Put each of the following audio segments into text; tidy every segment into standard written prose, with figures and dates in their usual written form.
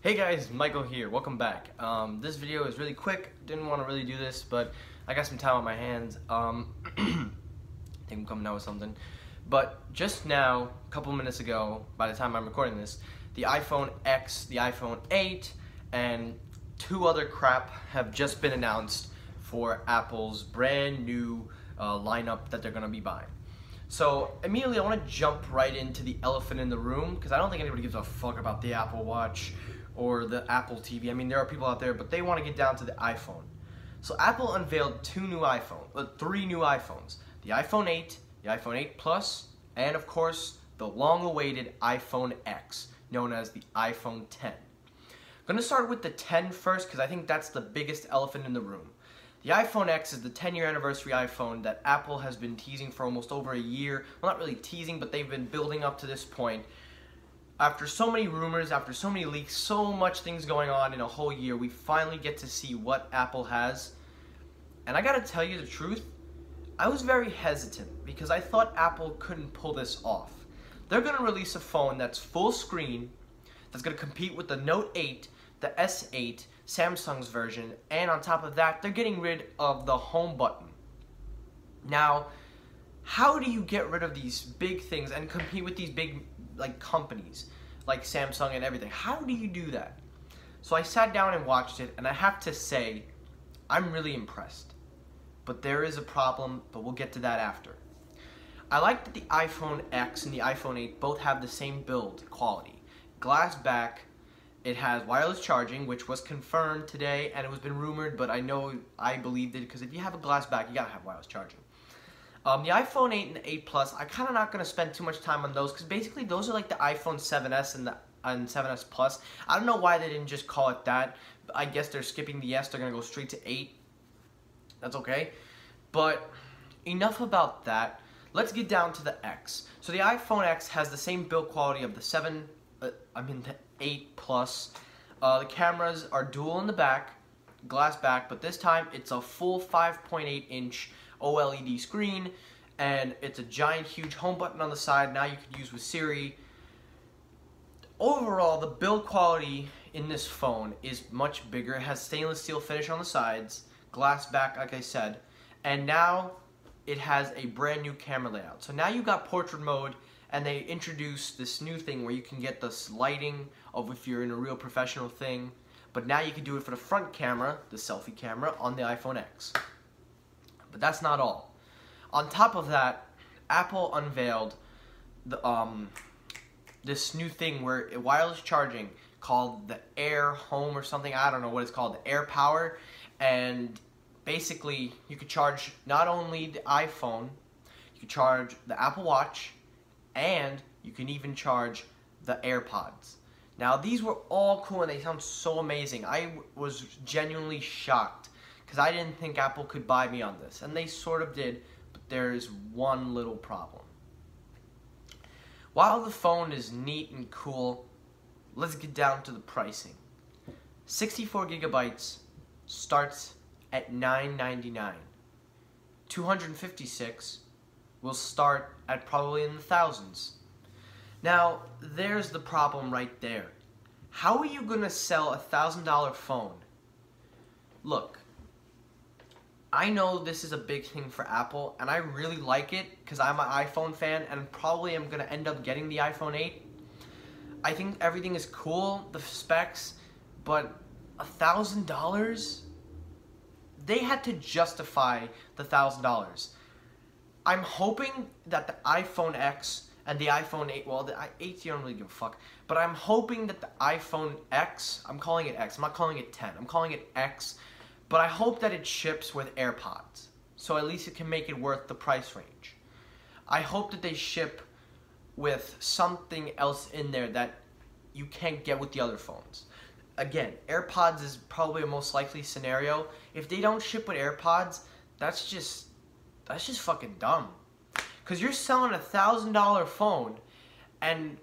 Hey guys, Michael here. Welcome back. This video is really quick. Didn't want to really do this, but I got some time on my hands. I think I'm coming out with something. But just now, a couple minutes ago, by the time I'm recording this, the iPhone X, the iPhone 8, and two other crap have just been announced for Apple's brand new lineup that they're going to be buying. So immediately I want to jump right into the elephant in the room, because I don't think anybody gives a fuck about the Apple Watch or the Apple TV. I mean, there are people out there, but they want to get down to the iPhone. So Apple unveiled three new iPhones. The iPhone 8, the iPhone 8 Plus, and of course, the long-awaited iPhone X, known as the iPhone 10. I'm going to start with the 10 first, because I think that's the biggest elephant in the room. The iPhone X is the 10-year anniversary iPhone that Apple has been teasing for almost over a year. Well, not really teasing, but they've been building up to this point. After so many rumors, after so many leaks, so much things going on in a whole year, we finally get to see what Apple has. And I gotta tell you the truth, I was very hesitant because I thought Apple couldn't pull this off. They're gonna release a phone that's full screen, that's gonna compete with the Note 8, the S8, Samsung's version, and on top of that, they're getting rid of the home button. Now, how do you get rid of these big things and compete with these big companies like Samsung and everything? How do you do that? So I sat down and watched it, and I have to say, I'm really impressed. But there is a problem, but we'll get to that after. I like that the iPhone X and the iPhone 8 both have the same build quality. Glass back, it has wireless charging, which was confirmed today, and it was been rumored, but I believed it, because if you have a glass back, you gotta have wireless charging. The iPhone 8 and the 8 Plus, I'm kind of not going to spend too much time on those, because basically those are like the iPhone 7s and 7s Plus. I don't know why they didn't just call it that. I guess they're skipping the S, they're going to go straight to 8. That's okay. But enough about that. Let's get down to the X. So the iPhone X has the same build quality of the 8 Plus. The cameras are dual in the back, glass back, but this time it's a full 5.8-inch OLED screen, and it's a giant huge home button on the side now you could use with Siri. Overall, the build quality in this phone is much bigger. It has stainless steel finish on the sides, glass back like I said, and now it has a brand new camera layout. So now you got portrait mode, and they introduced this new thing where you can get this lighting of if you're in a real professional thing, but now you can do it for the front camera, the selfie camera, on the iPhone X. But that's not all. On top of that, Apple unveiled this new thing where wireless charging called the Air Home or something. I don't know what it's called, the Air Power. And basically, you could charge not only the iPhone, you could charge the Apple Watch, and you can even charge the AirPods. Now, these were all cool and they sound so amazing. I was genuinely shocked, because I didn't think Apple could buy me on this, and they sort of did, but there's one little problem. While the phone is neat and cool, let's get down to the pricing. 64 gigabytes starts at $9.99. 256 will start at probably in the thousands. Now, there's the problem right there. How are you gonna sell a $1,000 phone? Look, I know this is a big thing for Apple, and I really like it because I'm an iPhone fan, and probably am going to end up getting the iPhone 8. I think everything is cool, the specs, but $1,000? They had to justify the $1,000. I'm hoping that the iPhone X and the iPhone 8, well, the 8 you don't really give a fuck, but I'm hoping that the iPhone X, I'm calling it X, I'm not calling it 10, I'm calling it X, but I hope that it ships with AirPods, so at least it can make it worth the price range. I hope that they ship with something else in there that you can't get with the other phones. Again, AirPods is probably a most likely scenario. If they don't ship with AirPods, that's just fucking dumb. Because you're selling a $1,000 phone, and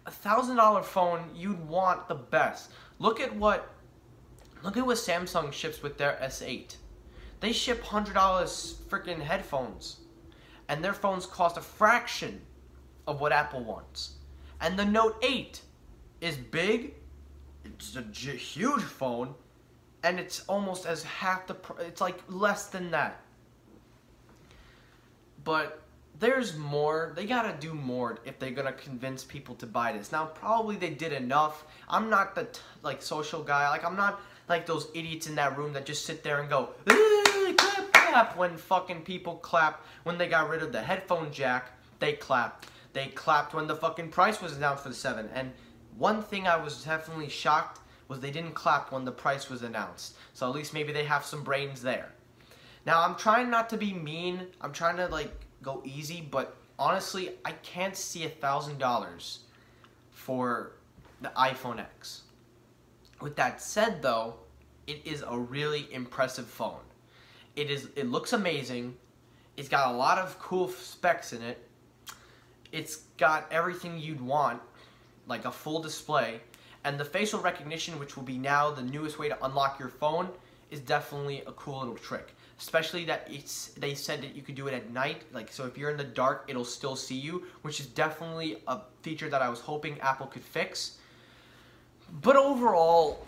a $1,000 phone, you'd want the best. Look at what Samsung ships with their S8. They ship $100 freaking headphones, and their phones cost a fraction of what Apple wants. And the Note 8 is big, it's is a huge phone, and it's almost as half the it's like less than that. But there's more. They gotta do more if they're gonna convince people to buy this. Now, probably they did enough. I'm not the like social guy. Like, I'm not like those idiots in that room that just sit there and go clap clap when fucking people clap when they got rid of the headphone jack. They clapped. They clapped when the fucking price was announced for the 7. And one thing I was definitely shocked was they didn't clap when the price was announced. So at least maybe they have some brains there. Now, I'm trying not to be mean. I'm trying to like go easy, but honestly, I can't see $1,000 for the iPhone X. With that said, though, it is a really impressive phone. It looks amazing. It's got a lot of cool specs in it. It's got everything you'd want, like a full display, and the facial recognition, which will be now the newest way to unlock your phone, is definitely a cool little trick. Especially that they said that you could do it at night, like, so if you're in the dark, it'll still see you, which is definitely a feature that I was hoping Apple could fix. But overall,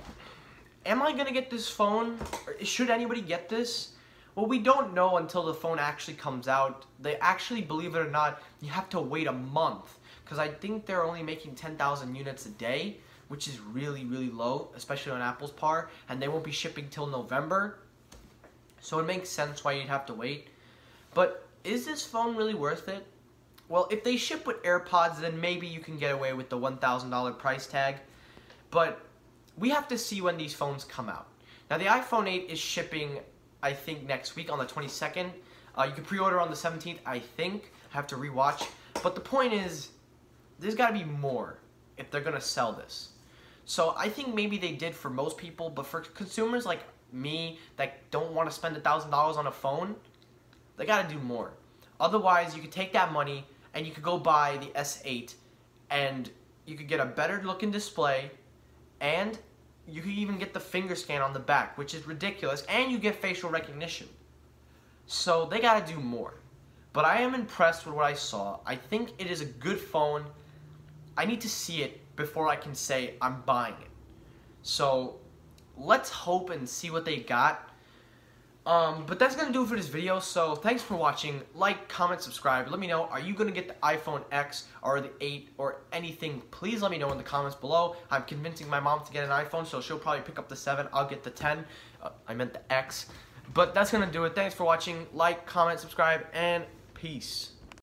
am I gonna get this phone? Or should anybody get this? Well, we don't know until the phone actually comes out. They actually, believe it or not, you have to wait a month, because I think they're only making 10,000 units a day, which is really, really low, especially on Apple's part, and they won't be shipping till November. So it makes sense why you'd have to wait. But is this phone really worth it? Well, if they ship with AirPods, then maybe you can get away with the $1,000 price tag. But we have to see when these phones come out. Now, the iPhone 8 is shipping, I think, next week on the 22nd. You can pre-order on the 17th, I think. I have to rewatch. But the point is, there's got to be more if they're going to sell this. So I think maybe they did for most people, but for consumers like me that don't want to spend $1,000 on a phone, they got to do more. Otherwise, you could take that money and you could go buy the S8 and you could get a better looking display, and you could even get the finger scan on the back, which is ridiculous, and you get facial recognition. So they got to do more. But I am impressed with what I saw. I think it is a good phone. I need to see it before I can say I'm buying it. So let's hope and see what they got. But that's going to do it for this video. So thanks for watching. Like, comment, subscribe. Let me know, are you going to get the iPhone X or the 8 or anything? Please let me know in the comments below. I'm convincing my mom to get an iPhone, so she'll probably pick up the 7. I'll get the 10. I meant the X. But that's going to do it. Thanks for watching. Like, comment, subscribe, and peace.